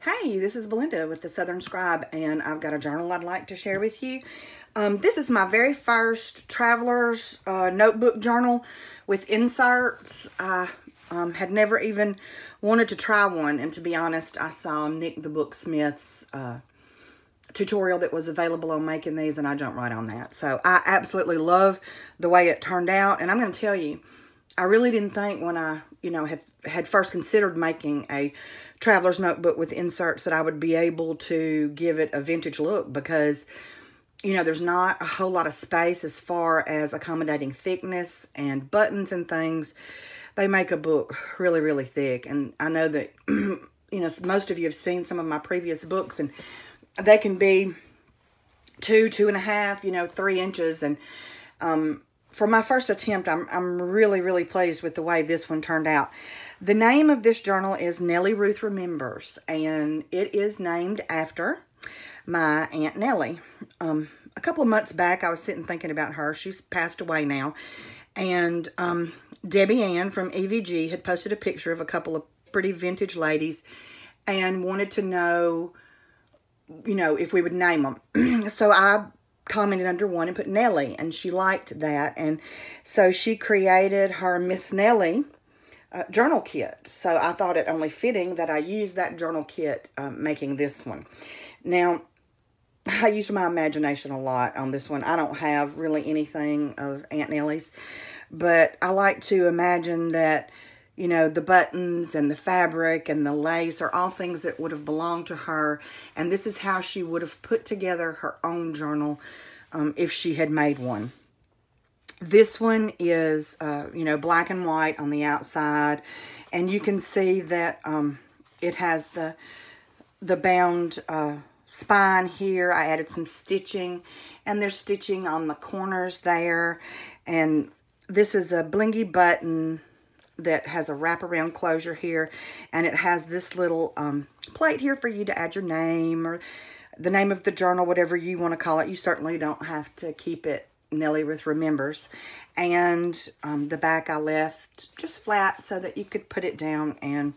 Hey, this is Belinda with the Southern Scribe, and I've got a journal I'd like to share with you. This is my very first Traveler's notebook journal with inserts. I had never even wanted to try one, and to be honest, I saw Nick the Booksmith's tutorial that was available on making these, and I jumped right on that. So I absolutely love the way it turned out, and I'm going to tell you, I really didn't think when I, had first considered making a traveler's notebook with inserts that I would be able to give it a vintage look, because there's not a whole lot of space as far as accommodating thickness and buttons and things. They make a book really, really thick, and I know that most of you have seen some of my previous books, and they can be 2.5, 3 inches, and for my first attempt, I'm really, really pleased with the way this one turned out. The name of this journal is Nellie Ruth Remembers, and it is named after my Aunt Nellie. A couple of months back, I was sitting thinking about her. She's passed away now, and Debbie Ann from EVG had posted a picture of a couple of pretty vintage ladies and wanted to know, if we would name them. So I commented under one and put Nellie, and she liked that, and so she created her Miss Nellie journal kit. So I thought it only fitting that I use that journal kit making this one. Now, I used my imagination a lot on this one. I don't have really anything of Aunt Nellie's, but I like to imagine that, the buttons and the fabric and the lace are all things that would have belonged to her, and this is how she would have put together her own journal if she had made one. This one is, black and white on the outside, and you can see that it has the bound spine here. I added some stitching, and there's stitching on the corners there, and this is a blingy button that has a wraparound closure here, and it has this little plate here for you to add your name or the name of the journal, whatever you want to call it. You certainly don't have to keep it Nellie Ruth Remembers. And the back I left just flat so that you could put it down and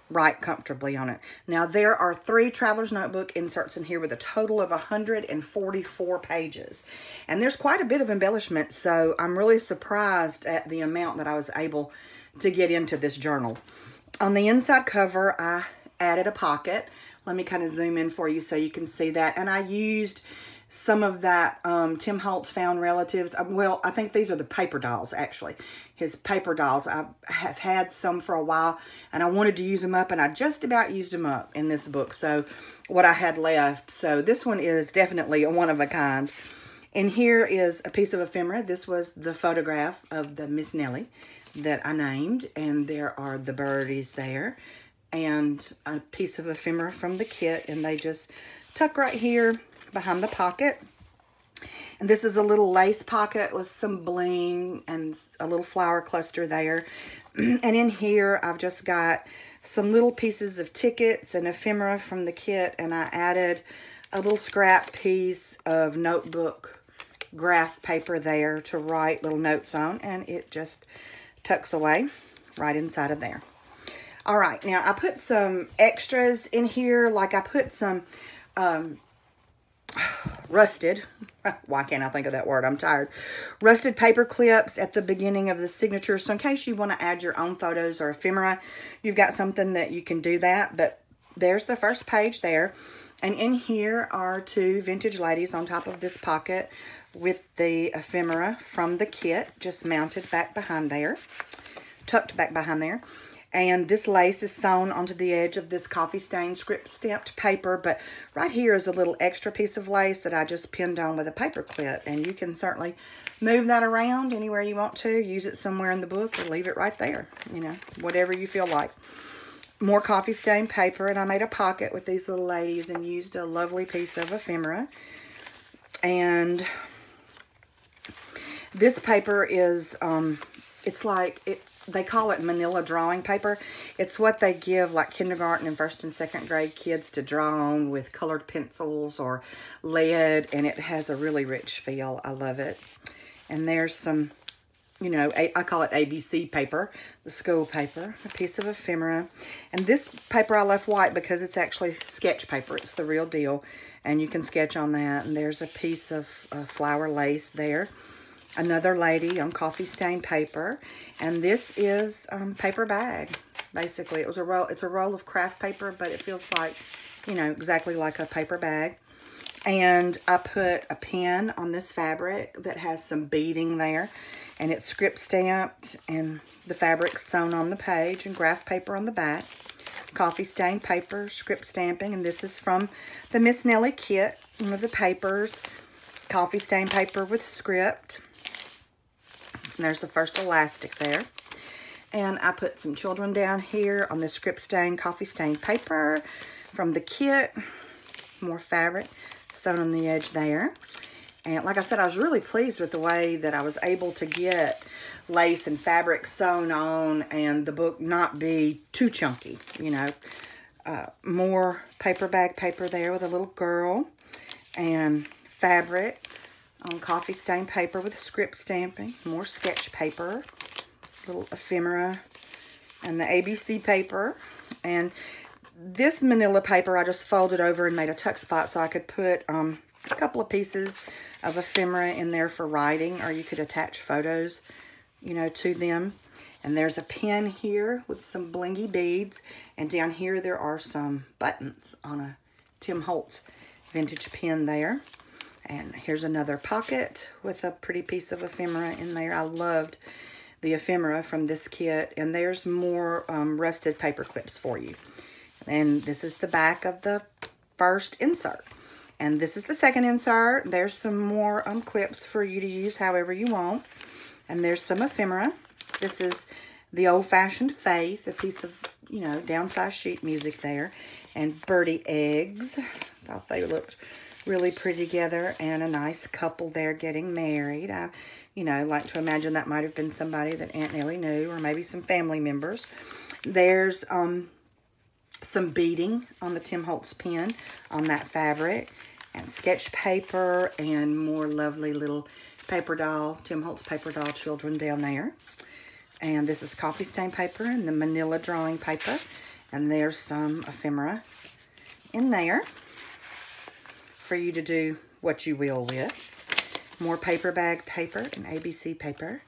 write comfortably on it. Now, there are 3 Traveler's Notebook inserts in here with a total of 144 pages. And there's quite a bit of embellishment, so I'm really surprised at the amount that I was able to get into this journal. On the inside cover, I added a pocket. Let me kind of zoom in for you so you can see that. And I used some of that Tim Holtz Found Relatives. Well, I think these are the paper dolls, actually. His paper dolls. I have had some for a while, and I wanted to use them up, and I just about used them up in this book. So what I had left. So this one is definitely a one of a kind. And here is a piece of ephemera. This was the photograph of the Miss Nellie that I named, and there are the birdies there, and a piece of ephemera from the kit, and they just tuck right here behind the pocket. And this is a little lace pocket with some bling and a little flower cluster there. And in here, I've just got some little pieces of tickets and ephemera from the kit, and I added a little scrap piece of notebook graph paper there to write little notes on, and it just tucks away right inside of there. All right, now I put some extras in here, like I put some rusted, why can't I think of that word? I'm tired. Rusted paper clips at the beginning of the signature. So in case you want to add your own photos or ephemera, you've got something that you can do that. But there's the first page there. And in here are 2 vintage ladies on top of this pocket with the ephemera from the kit just mounted back behind there, tucked back behind there. And this lace is sewn onto the edge of this coffee stained script stamped paper. But right here is a little extra piece of lace that I just pinned on with a paper clip. And you can certainly move that around anywhere you want to. Use it somewhere in the book or leave it right there. Whatever you feel like. More coffee stained paper. And I made a pocket with these little ladies and used a lovely piece of ephemera. And this paper is, they call it manila drawing paper. It's what they give like kindergarten and 1st and 2nd grade kids to draw on with colored pencils or lead, and it has a really rich feel. I love it. And there's some you know, I call it ABC paper, the school paper, a piece of ephemera. And this paper I left white because it's actually sketch paper. It's the real deal. And you can sketch on that. And there's a piece of flower lace there. Another lady on coffee stain paper. And this is paper bag. Basically, it was a roll. It's a roll of craft paper, but it feels like, you know, exactly like a paper bag. And I put a pin on this fabric that has some beading there. And it's script stamped and the fabric sewn on the page and graph paper on the back. Coffee stain paper, script stamping. And this is from the Miss Nellie kit. One of the papers. Coffee stain paper with script. And there's the first elastic there. And I put some children down here on the script stain, coffee stain paper from the kit. More fabric sewn on the edge there. And like I said, I was really pleased with the way that I was able to get lace and fabric sewn on and the book not be too chunky, you know. More paper bag paper there with a little girl. And fabric on coffee stain paper with script stamping. More sketch paper. Little ephemera. And the ABC paper. And this manila paper I just folded over and made a tuck spot so I could put a couple of pieces of ephemera in there for writing, or you could attach photos, you know, to them. And there's a pin here with some blingy beads, and down here there are some buttons on a Tim Holtz vintage pin there. And here's another pocket with a pretty piece of ephemera in there. I loved the ephemera from this kit, and there's more rusted paper clips for you. And this is the back of the first insert. And this is the second insert. There's some more clips for you to use however you want. And there's some ephemera. This is the old-fashioned Faith, a piece of, you know, downsized sheet music there. And birdie eggs. Thought they looked really pretty together. And a nice couple there getting married. I, you know, like to imagine that might have been somebody that Aunt Nellie knew, or maybe some family members. There's some beading on the Tim Holtz pen on that fabric, and sketch paper, and more lovely little paper doll, Tim Holtz paper doll children down there. And this is coffee stain paper and the manila drawing paper, and there's some ephemera in there for you to do what you will with. More paper bag paper and ABC paper.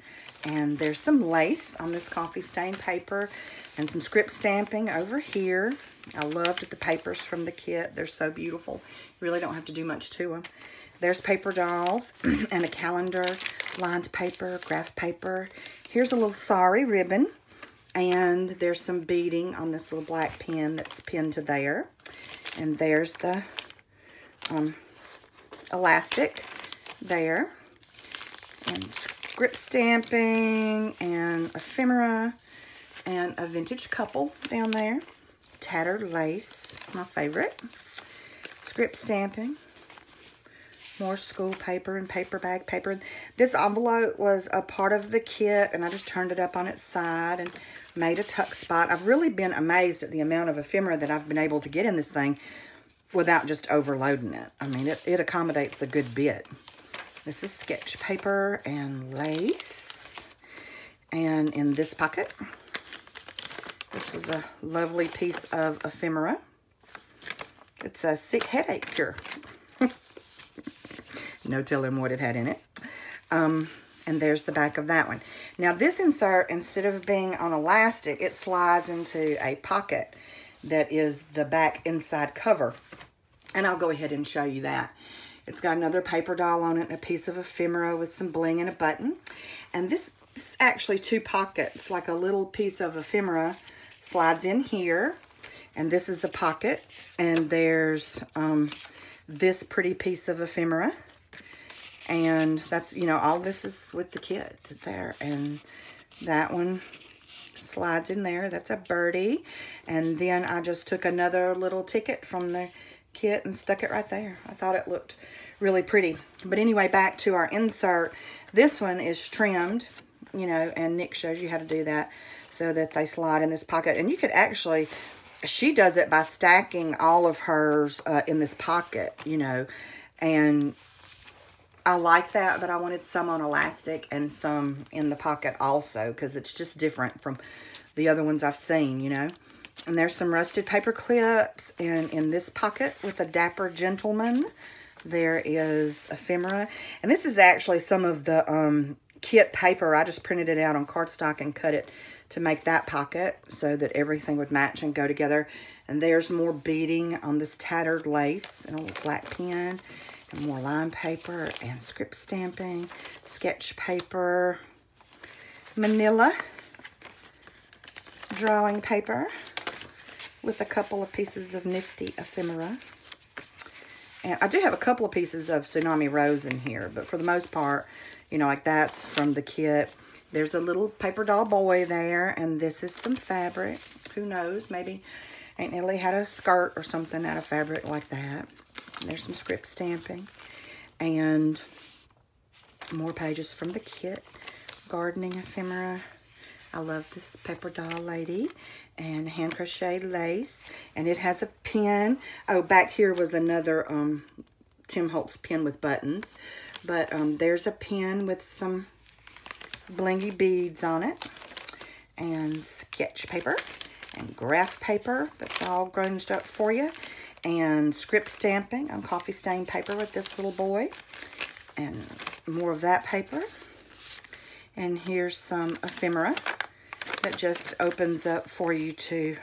And there's some lace on this coffee stain paper and some script stamping over here. I loved the papers from the kit. They're so beautiful. You really don't have to do much to them. There's paper dolls and a calendar, lined paper, graph paper. Here's a little sari ribbon. And there's some beading on this little black pin that's pinned to there. And there's the elastic there. And script stamping and ephemera and a vintage couple down there. Tattered lace, my favorite. Script stamping. More school paper and paper bag paper. This envelope was a part of the kit, and I just turned it up on its side and made a tuck spot. I've really been amazed at the amount of ephemera that I've been able to get in this thing without just overloading it. I mean, it accommodates a good bit. This is sketch paper and lace. And in this pocket, this was a lovely piece of ephemera. It's a sick headache cure. No telling what it had in it. And there's the back of that one. Now this insert, instead of being on elastic, it slides into a pocket that is the back inside cover. And I'll go ahead and show you that. It's got another paper doll on it and a piece of ephemera with some bling and a button. And this is actually two pockets, like a little piece of ephemera slides in here. And this is a pocket. And there's this pretty piece of ephemera. And that's, you know, all this is with the kit there. And that one slides in there. That's a birdie. And then I just took another little ticket from the kit and stuck it right there. I thought it looked really pretty. But anyway, back to our insert. This one is trimmed, you know, and Nick shows you how to do that so that they slide in this pocket. And you could actually, she does it by stacking all of hers in this pocket, you know, and I like that, but I wanted some on elastic and some in the pocket also, because it's just different from the other ones I've seen, you know. And there's some rusted paper clips, and in this pocket with a dapper gentleman, there is ephemera. And this is actually some of the kit paper. I just printed it out on cardstock and cut it to make that pocket so that everything would match and go together. And there's more beading on this tattered lace and a little black pen. And more line paper and script stamping, sketch paper, manila drawing paper with a couple of pieces of nifty ephemera. And I do have a couple of pieces of Tsunami Rose in here, but for the most part, you know, like that's from the kit. There's a little paper doll boy there, and this is some fabric. Who knows, maybe Aunt Nellie had a skirt or something out of fabric like that. There's some script stamping and more pages from the kit. Gardening ephemera. I love this paper doll lady and hand crocheted lace. And it has a pin. Oh, back here was another Tim Holtz pin with buttons. But there's a pin with some blingy beads on it. And sketch paper and graph paper that's all grunged up for you. And script stamping on coffee stained paper with this little boy. And more of that paper. And here's some ephemera that just opens up for you to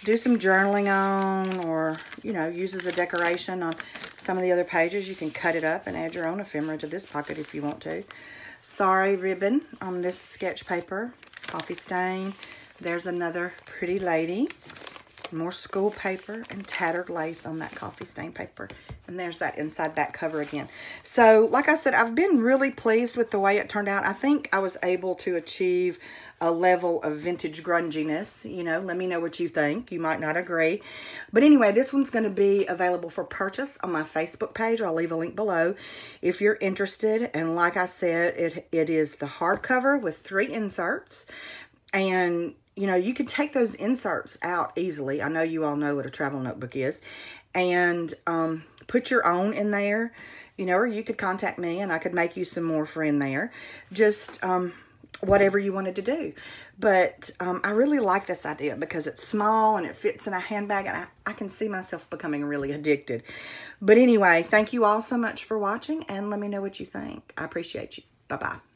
do some journaling on, or, you know, use as a decoration on some of the other pages. You can cut it up and add your own ephemera to this pocket if you want to. Sorry ribbon on this sketch paper. Coffee stain. There's another pretty lady. More school paper and tattered lace on that coffee stain paper. And there's that inside back cover again. So, like I said, I've been really pleased with the way it turned out. I think I was able to achieve a level of vintage grunginess. You know, let me know what you think. You might not agree. But anyway, this one's going to be available for purchase on my Facebook page. I'll leave a link below if you're interested. And like I said, it is the hardcover with 3 inserts. And you know, you can take those inserts out easily. I know you all know what a travel notebook is. And put your own in there, you know, or you could contact me and I could make you some more for in there. Just whatever you wanted to do. But I really like this idea because it's small and it fits in a handbag. And I can see myself becoming really addicted. But anyway, thank you all so much for watching. And let me know what you think. I appreciate you. Bye-bye.